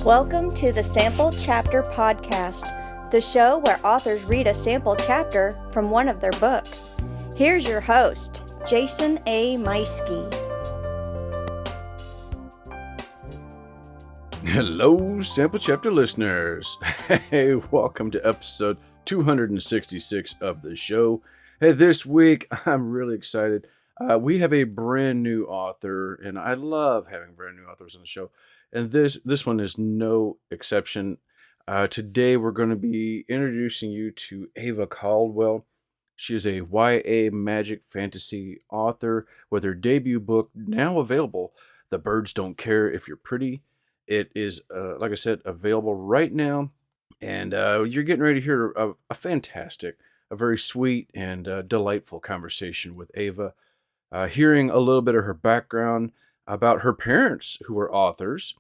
Welcome to the Sample Chapter Podcast, the show where authors read a sample chapter from one of their books. Here's your host, Jason A. Meiske. Hello, Sample Chapter listeners. Hey, welcome to episode 266 of the show. Hey, this week I'm really excited. We have a brand new author, and I love having brand new authors on the show. And this one is no exception. Today we're going to be introducing you to Ava Caldwell. She is a YA magic fantasy author with her debut book now available, The Birds Don't Care If You're Pretty. It is, like I said, available right now. And you're getting ready to hear a fantastic, a very sweet and delightful conversation with Ava. Hearing a little bit of her background about her parents who were authors.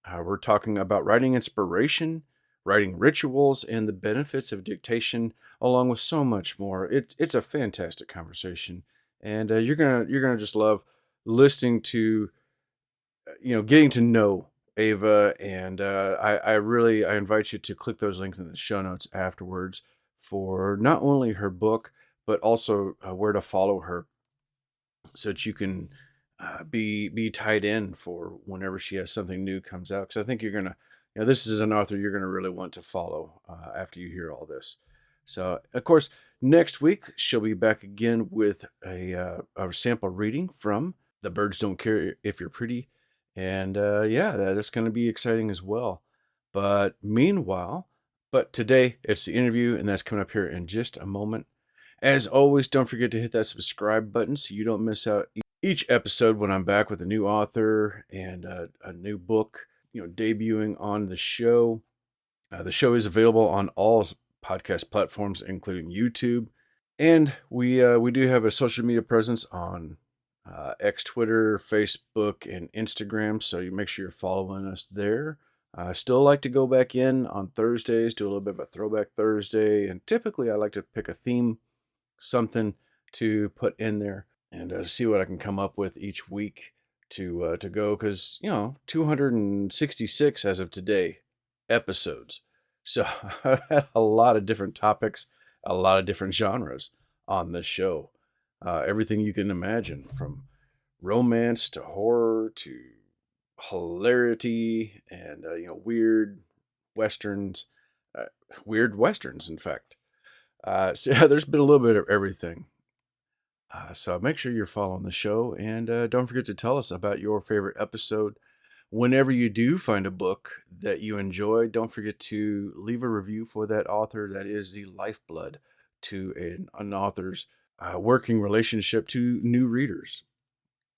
We're talking about writing inspiration, writing rituals, and the benefits of dictation, along with so much more. It's a fantastic conversation, and you're gonna just love listening to, getting to know Ava. And I invite you to click those links in the show notes afterwards for not only her book but also where to follow her, so that you can be tied in for whenever she has something new comes out. Because I think you're gonna, this is an author you're gonna really want to follow after you hear all this. So, of course, next week she'll be back again with a sample reading from The Birds Don't Care If You're Pretty, and that's going to be exciting as well. But today it's the interview, and that's coming up here in just a moment. As always, don't forget to hit that subscribe button so you don't miss out each episode when I'm back with a new author and a new book, debuting on the show. The show is available on all podcast platforms, including YouTube. And we do have a social media presence on X, Twitter, Facebook, and Instagram, so you make sure you're following us there. I still like to go back in on Thursdays, do a little bit of a throwback Thursday, and typically I like to pick a theme, something to put in there, and see what I can come up with each week to go, because 266 as of today episodes, so I've had a lot of different topics, a lot of different genres on this show, everything you can imagine, from romance to horror to hilarity and weird westerns, in fact. So yeah, there's been a little bit of everything. So make sure you're following the show, and don't forget to tell us about your favorite episode. Whenever you do find a book that you enjoy, don't forget to leave a review for that author. That is the lifeblood to an author's working relationship to new readers.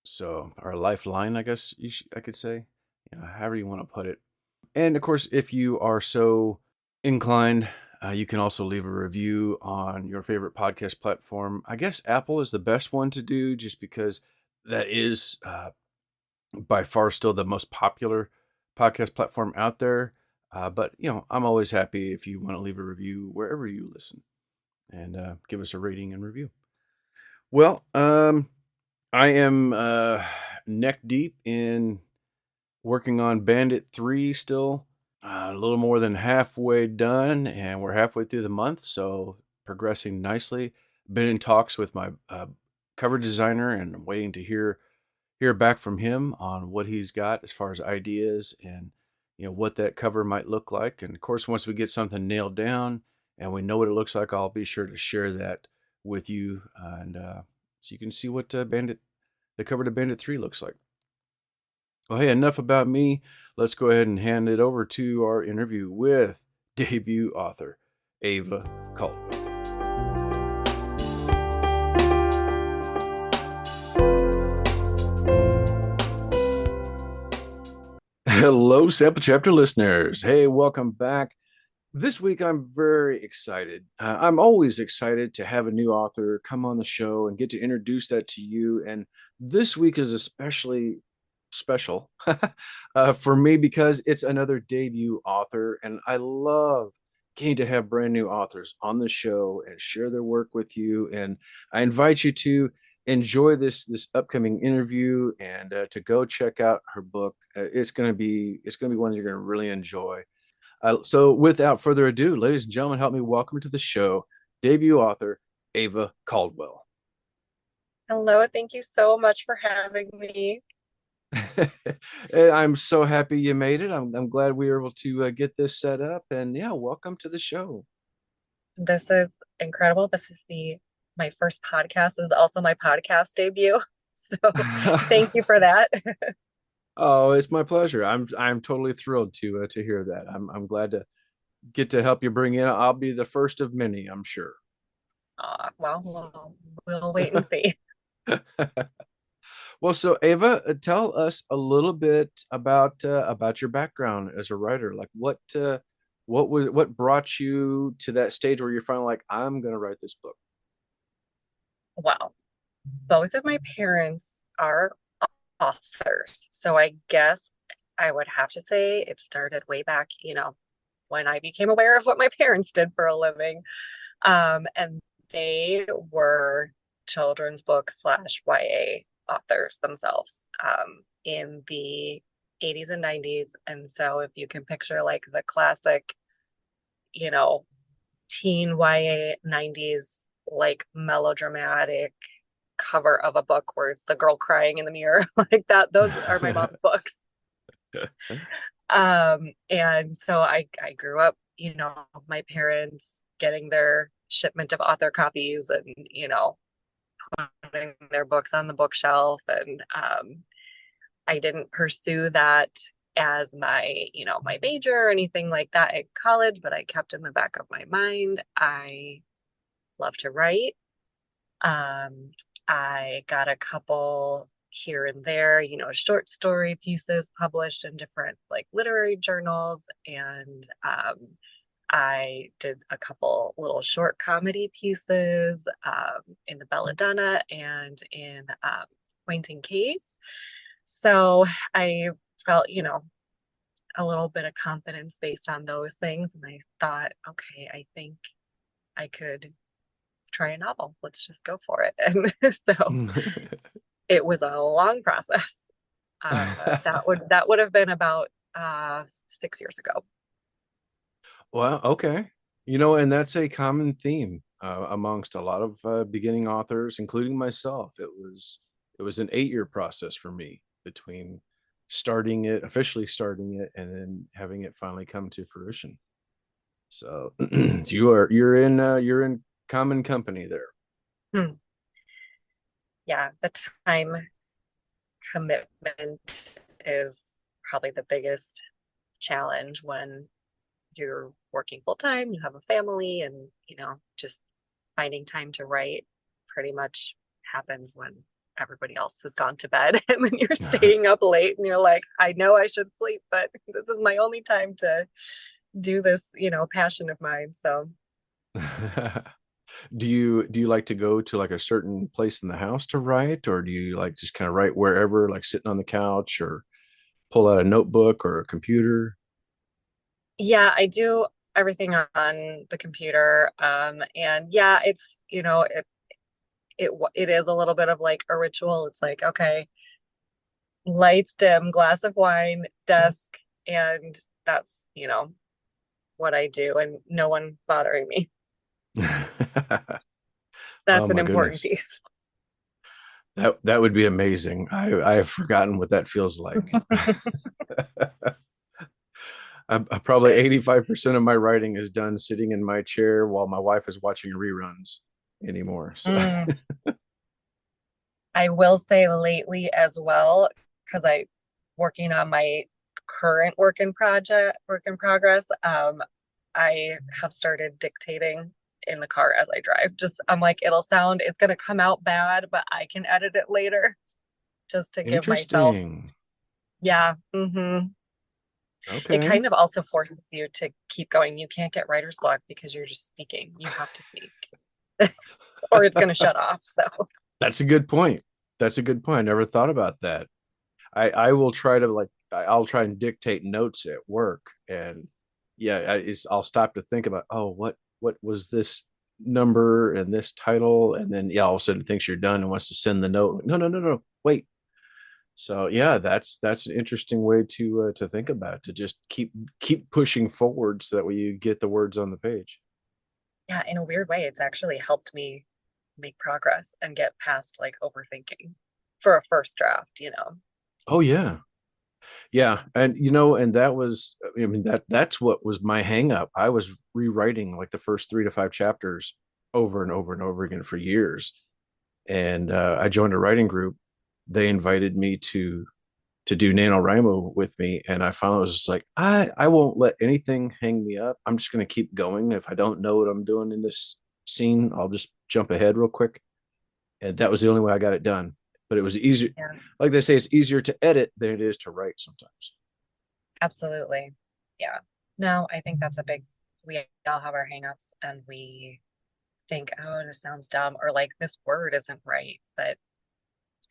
So, our lifeline, I guess I could say, however you want to put it. And of course, if you are so inclined, you can also leave a review on your favorite podcast platform. I guess Apple is the best one to do, just because that is by far still the most popular podcast platform out there. But I'm always happy if you want to leave a review wherever you listen, and give us a rating and review. Well, I am neck deep in working on Bandit 3 still. A little more than halfway done, and we're halfway through the month, so progressing nicely. Been in talks with my cover designer, and I'm waiting to hear back from him on what he's got as far as ideas and what that cover might look like. And of course, once we get something nailed down and we know what it looks like, I'll be sure to share that with you, and so you can see what the cover to Bandit 3 looks like. Well, hey, enough about me. Let's go ahead and hand it over to our interview with debut author Ava Caldwell. Hello, Sample Chapter listeners. Hey, welcome back. This week, I'm very excited. I'm always excited to have a new author come on the show and get to introduce that to you. And this week is especially special for me, because it's another debut author, and I love getting to have brand new authors on the show and share their work with you. And I invite you to enjoy this upcoming interview and to go check out her book. It's gonna be one you're gonna really enjoy. So, without further ado, ladies and gentlemen, help me welcome to the show debut author Ava Caldwell. Hello, thank you so much for having me. I'm so happy you made it. I'm glad we were able to get this set up, and yeah, welcome to the show. This is incredible. This is the my first podcast. This is also my podcast debut. So thank you for that. Oh, it's my pleasure. I'm totally thrilled to hear that. I'm glad to get to help you bring in. I'll be the first of many, I'm sure. Well, we'll wait and see. Well, so Ava, tell us a little bit about your background as a writer. Like what brought you to that stage where you're finally like, I'm gonna write this book. Well, both of my parents are authors. So I guess I would have to say it started way back, when I became aware of what my parents did for a living. And they were children's book slash YA authors themselves in the 80s and 90s. And so if you can picture like the classic, you know, teen YA 90s, like melodramatic cover of a book where it's the girl crying in the mirror like that, those are my mom's books. And so I grew up, my parents getting their shipment of author copies and, putting their books on the bookshelf. And I didn't pursue that as my major or anything like that at college, but I kept in the back of my mind, I love to write. I got a couple here and there, short story pieces published in different like literary journals. And I did a couple little short comedy pieces in the Belladonna and in Pointing Case. So I felt, a little bit of confidence based on those things. And I thought, okay, I think I could try a novel. Let's just go for it. And so it was a long process. That would have been about 6 years ago. Well, okay. And that's a common theme amongst a lot of beginning authors, including myself. It was an 8-year process for me between officially starting it, and then having it finally come to fruition. So you're in common company there. Hmm. Yeah, the time commitment is probably the biggest challenge when you're working full time, you have a family, and just finding time to write pretty much happens when everybody else has gone to bed and when you're staying up late and you're like, I know I should sleep, but this is my only time to do this, passion of mine. So Do you like to go to like a certain place in the house to write, or do you like just kind of write wherever, like sitting on the couch, or pull out a notebook or a computer? yeah, I do everything on the computer. And yeah, it's, it is a little bit of like a ritual. It's like, okay, lights dim, glass of wine, desk, and that's, what I do, and no one bothering me. Oh That's an my important goodness. piece. That would be amazing. I have forgotten what that feels like. Probably 85% of my writing is done sitting in my chair while my wife is watching reruns anymore. So Mm. I will say lately as well, because I working on my current work in progress. I have started dictating in the car as I drive. Just I'm like, it's gonna come out bad, but I can edit it later just to give myself, interesting. yeah. It Okay. kind of also forces you to keep going. You can't get writer's block because you're just speaking. You have to speak or it's gonna shut off. So That's a good point. That's a good point. I never thought about that. I will try to I'll try and dictate notes at work, and yeah, I'll stop to think about, oh, what was this number and this title, and then yeah, all of a sudden thinks you're done and wants to send the note. Like, no, no, no, no, wait. So yeah, that's an interesting way to think about it, to just keep pushing forward so that way you get the words on the page. Yeah, in a weird way, it's actually helped me make progress and get past like overthinking for a first draft, you know. Oh yeah. Yeah, and and that was, I mean, that's what was my hang up. I was rewriting like the first 3 to 5 chapters over and over and over again for years. And I joined a writing group. They invited me to do NaNoWriMo with me, and I finally was just like, I won't let anything hang me up. I'm just gonna keep going. If I don't know what I'm doing in this scene, I'll just jump ahead real quick. And that was the only way I got it done. But it was easier, Yeah, like they say, it's easier to edit than it is to write sometimes. absolutely. Yeah. No, I think that's a big, we all have our hangups and we think, oh, this sounds dumb, or like this word isn't right, but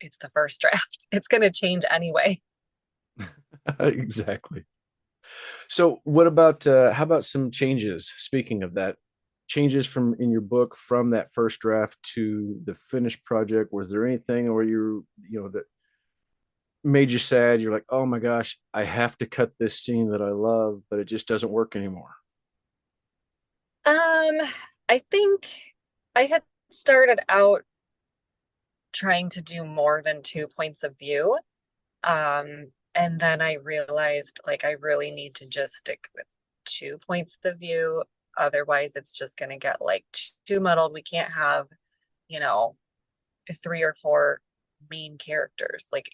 it's the first draft. It's going to change anyway. Exactly. So, what about how about some changes? Speaking of that, changes from in your book from that first draft to the finished project. Was there anything where that made you sad? You're like, oh my gosh, I have to cut this scene that I love, but it just doesn't work anymore. Um, I think I had started out trying to do more than two points of view. And then I realized like I really need to just stick with 2 points of view. Otherwise, it's just going to get like too muddled. We can't have, you know, three or four main characters. Like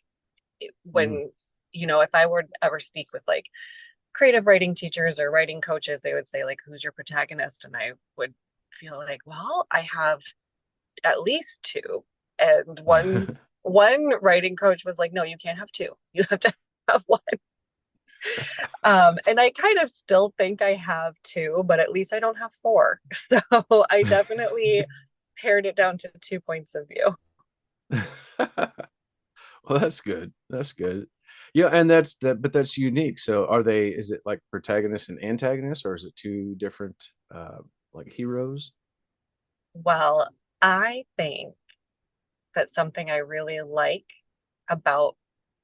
Mm. when, if I were ever speak with like creative writing teachers or writing coaches, they would say like, who's your protagonist? And I would feel like, well, I have at least two. And one writing coach was like, no, you can't have two. You have to have one. And I kind of still think I have two, but at least I don't have four. So I definitely pared it down to 2 points of view. Well, that's good. That's good. Yeah, and that's that, but that's unique. So, is it like protagonist and antagonist, or is it two different like heroes? Well, I think that something I really like about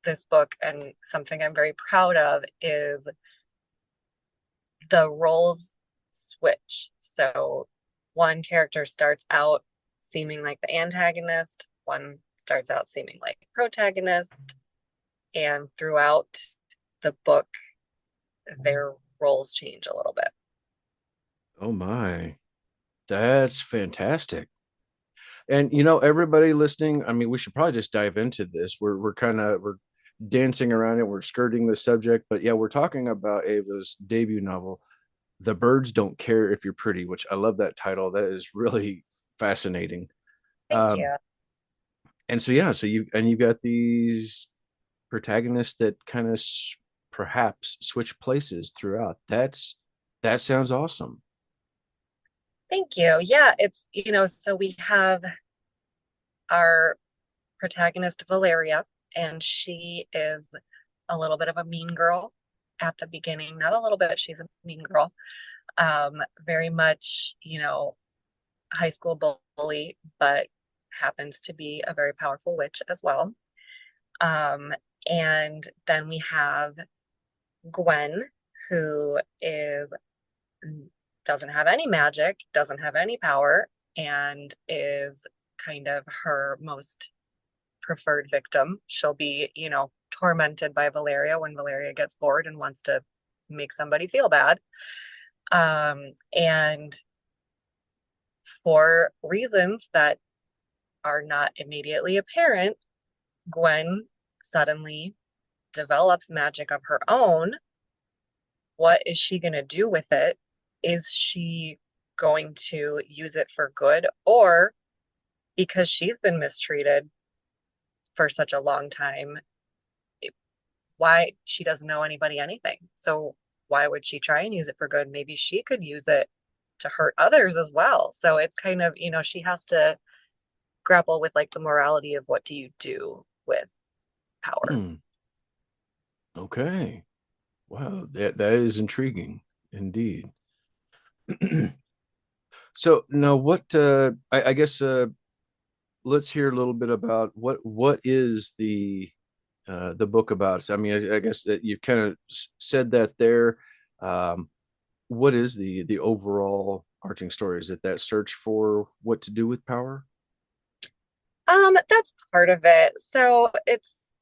this book and something I'm very proud of is the roles switch. So one character starts out seeming like the antagonist, one starts out seeming like protagonist, and throughout the book, their roles change a little bit. Oh my, that's fantastic. And everybody listening, I mean, we should probably just dive into this. We're dancing around it, we're skirting the subject, but yeah, we're talking about Ava's debut novel, The Birds Don't Care If You're Pretty, which I love that title. That is really fascinating. Thank Um, you. and so yeah, so you've got these protagonists that kind of perhaps switch places throughout. That sounds awesome. Thank you. Yeah, so we have our protagonist, Valeria, and she is a little bit of a mean girl at the beginning. Not a little bit, she's a mean girl. Very much, high school bully, but happens to be a very powerful witch as well. Um, and then we have Gwen, who is doesn't have any magic, doesn't have any power, and is kind of her most preferred victim. She'll be, tormented by Valeria when Valeria gets bored and wants to make somebody feel bad. And for reasons that are not immediately apparent, Gwen suddenly develops magic of her own. What is she going to do with it? Is she going to use it for good, or because she's been mistreated for such a long time, why she doesn't know anybody anything? So why would she try and use it for good? Maybe she could use it to hurt others as well. So it's kind of, she has to grapple with like the morality of what do you do with power. Hmm. Okay. Wow, that is intriguing indeed. So now what I guess let's hear a little bit about what is the book about. So, I mean, I guess that you kind of said that there. Um, what is the overall arching story? Is it that search for what to do with power? That's part of it. So it's,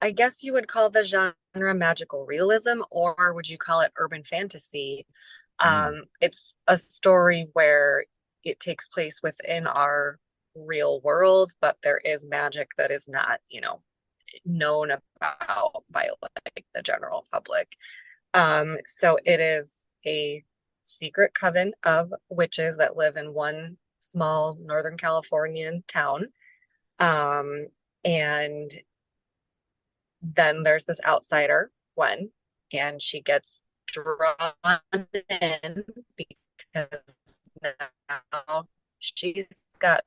I guess you would call the genre magical realism, or would you call it urban fantasy? Mm. It's a story where it takes place within our real world, but there is magic that is not, known about by like the general public. So it is a secret coven of witches that live in one small Northern Californian town. Um, and then there's this outsider, Gwen, and she gets drawn in because now she's got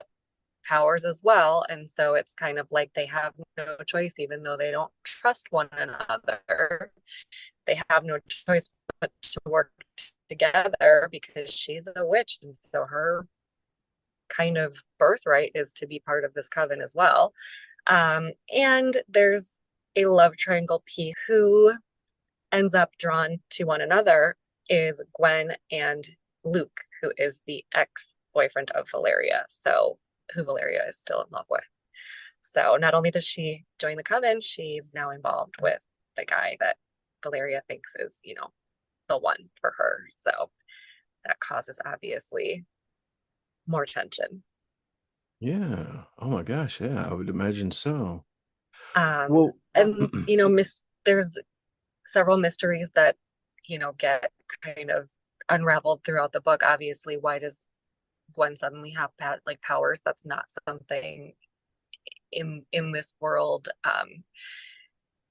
powers as well. And so it's kind of like they have no choice, even though they don't trust one another. They have no choice but to work together because she's a witch. And so her kind of birthright is to be part of this coven as well. And there's a love triangle piece. Who ends up drawn to one another is Gwen and Luke, who is the ex-boyfriend of Valeria. So who Valeria is still in love with. So not only does she join the coven, she's now involved with the guy that Valeria thinks is, the one for her. So that causes obviously more tension. Yeah. Oh my gosh. Yeah, I would imagine so. Um, Well, and there's several mysteries that, get kind of unraveled throughout the book. Obviously, why does Gwen suddenly have like powers? That's not something in this world.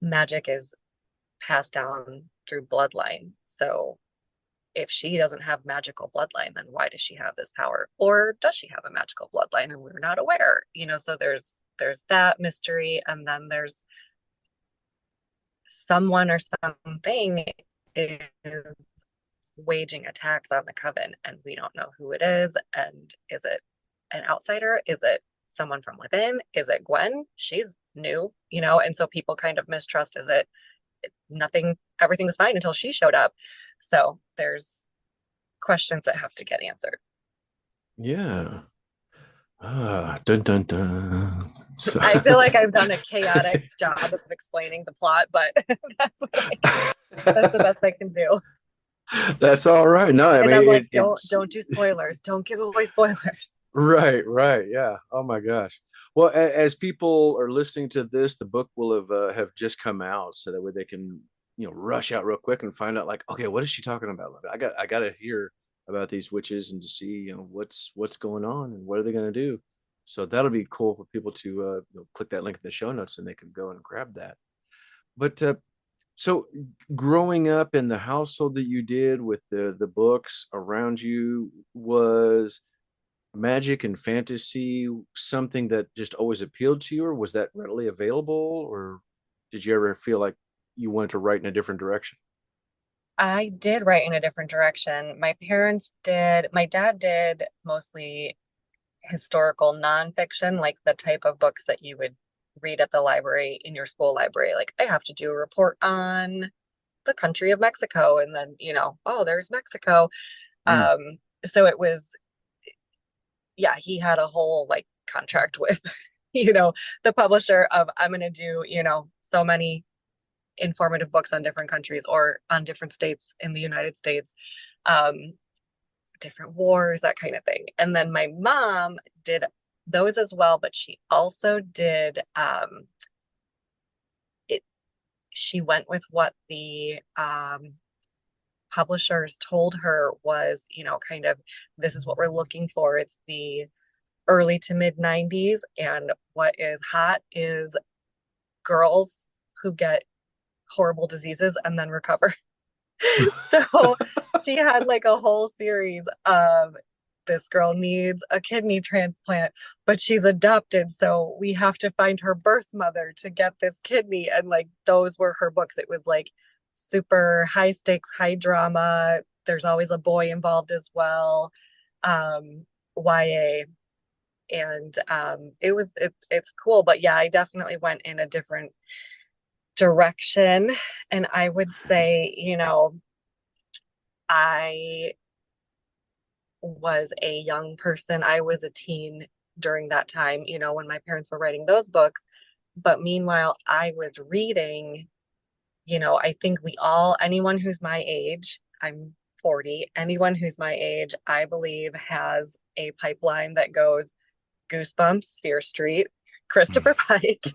Magic is passed down through bloodline. So if she doesn't have magical bloodline, then why does she have this power? Or does she have a magical bloodline and we're not aware? So there's that mystery, and then there's someone or something is waging attacks on the coven, and we don't know who it is. And is it an outsider? Is it someone from within? Is it Gwen? She's new, and so people kind of mistrusted that everything was fine until she showed up. So there's questions that have to get answered. yeah. Dun dun dun. So I feel like I've done a chaotic job of explaining the plot, but that's the best I can do. that's all right. No, I And mean I'm like, it's don't do spoilers. Don't give away spoilers. right, right. Yeah. Oh my gosh. Well, as people are listening to this, the book will have just come out, so that way they can rush out real quick and find out like, okay, what is she talking about? I got to hear about these witches and to see what's going on and what are they going to do. So that'll be cool for people to click that link in the show notes and they can go and grab that. But so growing up in the household that you did with the books around you, was magic and fantasy something that just always appealed to you, or was that readily available, or did you ever feel like you wanted to write in a different direction? I did write in a different direction. My parents did. My dad did mostly historical nonfiction, like the type of books that you would read at the library in your school library. Like, I have to do a report on the country of Mexico, and then, oh, there's Mexico. Mm. So it was, yeah, he had a whole like contract with, the publisher of, I'm going to do, so many informative books on different countries or on different states in the United States, um, different wars, that kind of thing. And then my mom did those as well, but she also did it. She went with what the publishers told her was, kind of, this is what we're looking for. It's the early to mid 90s, and what is hot is girls who get horrible diseases and then recover. So she had like a whole series of, this girl needs a kidney transplant, but she's adopted, so we have to find her birth mother to get this kidney. And like, those were her books. It was like super high stakes, high drama. There's always a boy involved as well. YA, and it's cool. But yeah, I definitely went in a different direction, and I would say, I was a young person. I was a teen during that time, when my parents were writing those books. But meanwhile, I was reading, I think anyone who's my age, I'm 40, anyone who's my age, I believe has a pipeline that goes Goosebumps, Fear Street, Christopher Pike.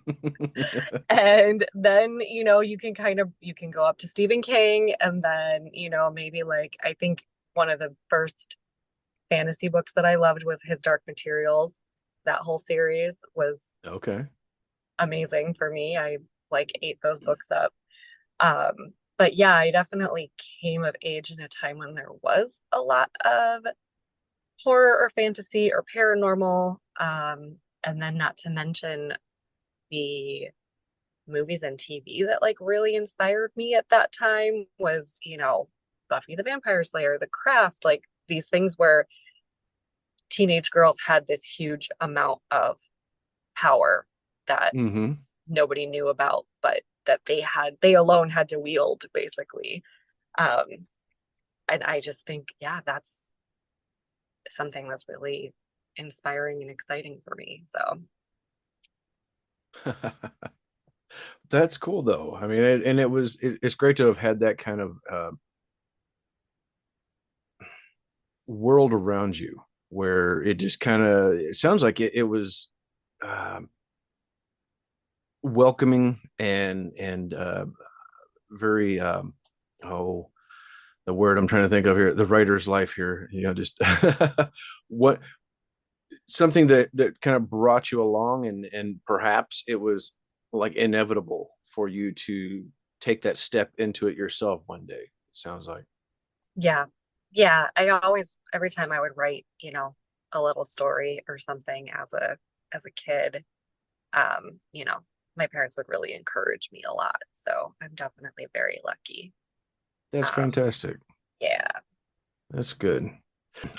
And then, you can go up to Stephen King, and then, maybe like, I think one of the first fantasy books that I loved was his Dark Materials. That whole series was Okay. amazing for me. I like ate those books up. But yeah, I definitely came of age in a time when there was a lot of horror or fantasy or paranormal. And then not to mention the movies and TV that like really inspired me at that time was, Buffy the Vampire Slayer, The Craft, like these things where teenage girls had this huge amount of power that Mm-hmm. nobody knew about, but that they alone had to wield, basically. Um, and I just think, yeah, that's something that's really inspiring and exciting for me. So That's cool though. I mean, and it's great to have had that kind of world around you where it just kind of, it sounds like it was um, welcoming and very oh, the word I'm trying to think of here, the writer's life here, just what something that kind of brought you along, and perhaps it was like inevitable for you to take that step into it yourself one day, it sounds like. yeah, yeah. I always, every time I would write, a little story or something as a kid, you know, my parents would really encourage me a lot. So I'm definitely very lucky. That's Um, fantastic. yeah. That's good.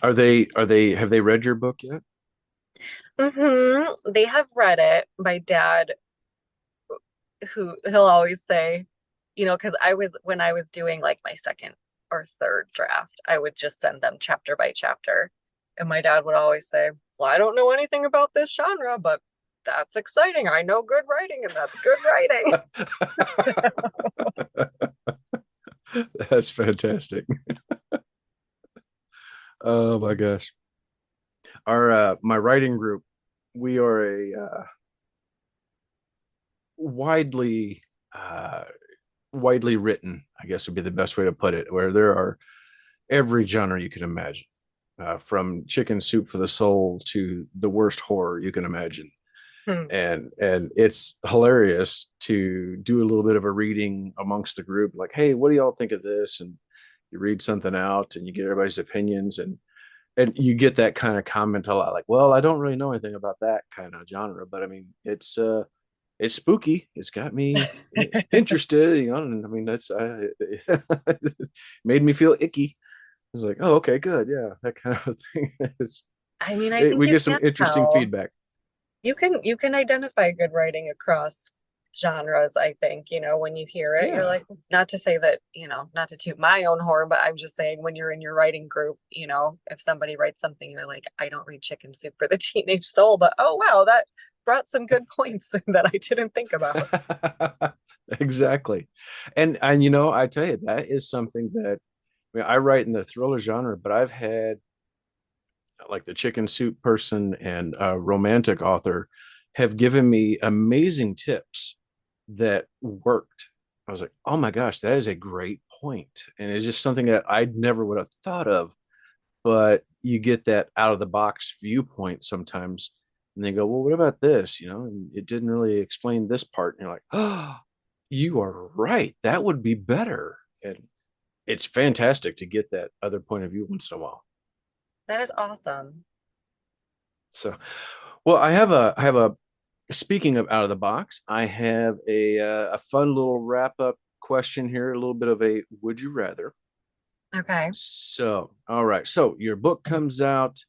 Are they have they read your book yet? They have read it. My dad, who he'll always say, because when I was doing like my second or third draft, I would just send them chapter by chapter. And my dad would always say, well, I don't know anything about this genre, but that's exciting. I know good writing, and that's good writing. That's fantastic. Oh my gosh. Our my writing group, we are a widely uh widely written, I guess would be the best way to put it, where there are every genre you can imagine, from chicken soup for the soul to the worst horror you can imagine. Hmm. And it's hilarious to do a little bit of a reading amongst the group, like, hey, what do y'all think of this? And you read something out and you get everybody's opinions, and you get that kind of comment a lot, like, well, I don't really know anything about that kind of genre, but I mean, it's spooky. It's got me interested, and I mean, that's made me feel icky. I was like, oh, okay, good, yeah, that kind of thing. I mean, I think We you get some can interesting tell. feedback. You can identify good writing across genres. I think, when you hear it, you're Yeah. like, not to say that, not to toot my own horn, but I'm just saying, when you're in your writing group, if somebody writes something, you're like, I don't read chicken soup for the teenage soul, but oh wow, that brought some good points that I didn't think about. Exactly. And I tell you, that is something that, I mean, I write in the thriller genre, but I've had like the chicken soup person and a romantic author have given me amazing tips that worked. I was like, oh my gosh, that is a great point. And it's just something that I never would have thought of. But you get that out of the box viewpoint sometimes. And they go, well, what about this? And it didn't really explain this part. And you're like, oh, you are right. That would be better. And it's fantastic to get that other point of view once in a while. That is awesome. So, well, I have a speaking of out of the box, I have a fun little wrap up question here, a little bit of a would you rather. Okay. So, all right. So your book comes out.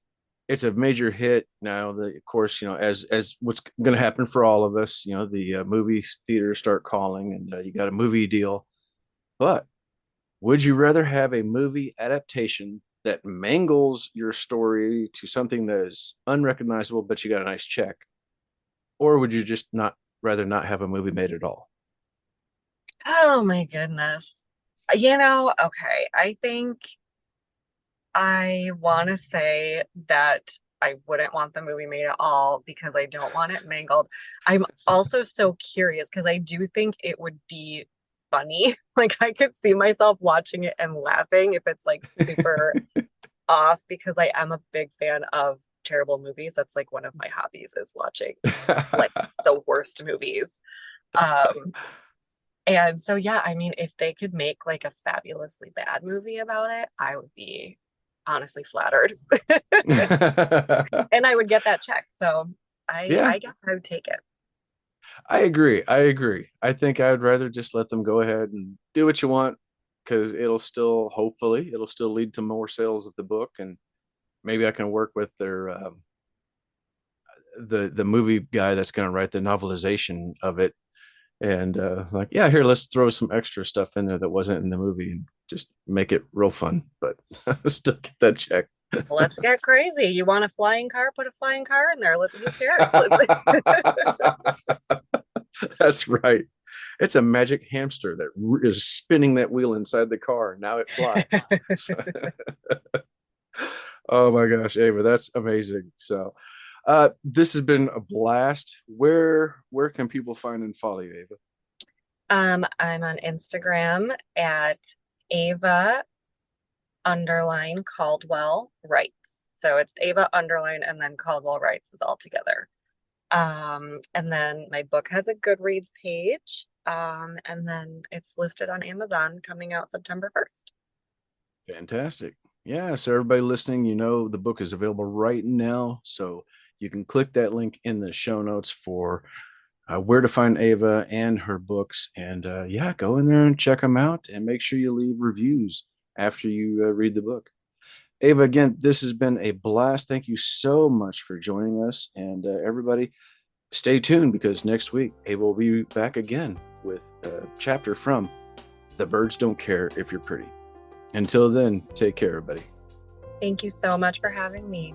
It's a major hit now. Of course, as what's going to happen for all of us, the movie theaters start calling, and you got a movie deal. But would you rather have a movie adaptation that mangles your story to something that is unrecognizable, but you got a nice check, or would you just not rather not have a movie made at all? Oh my goodness. Okay. I think I want to say that I wouldn't want the movie made at all because I don't want it mangled. I'm also so curious because I do think it would be funny. Like I could see myself watching it and laughing if it's like super off because I am a big fan of terrible movies. That's like one of my hobbies is watching like the worst movies. Um, and so yeah, I mean, if they could make like a fabulously bad movie about it, I would be honestly flattered. And I would get that check. So Yeah, I guess I would take it. I agree. I agree. I think I would rather just let them go ahead and do what you want because hopefully, it'll still lead to more sales of the book, and maybe I can work with their the movie guy that's going to write the novelization of it, and like, yeah, here, let's throw some extra stuff in there that wasn't in the movie and just make it real fun, but still get that check. Let's get crazy. You want a flying car? Put a flying car in there. Who cares? That's right. It's a magic hamster that is spinning that wheel inside the car. Now it flies. So, oh my gosh, Ava, that's amazing. So, this has been a blast. Where can people find and follow you, Ava? I'm on Instagram at Ava underline Caldwell writes. So it's Ava underline and then Caldwell writes is all together. And then my book has a Goodreads page. And then it's listed on Amazon coming out September 1st. Fantastic. Yeah, so everybody listening, the book is available right now. So you can click that link in the show notes for where to find Ava and her books. And yeah, go in there and check them out and make sure you leave reviews after you read the book. Ava, again, this has been a blast. Thank you so much for joining us. And everybody, stay tuned because next week, Ava will be back again with a chapter from The Birds Don't Care If You're Pretty. Until then, take care, everybody. Thank you so much for having me.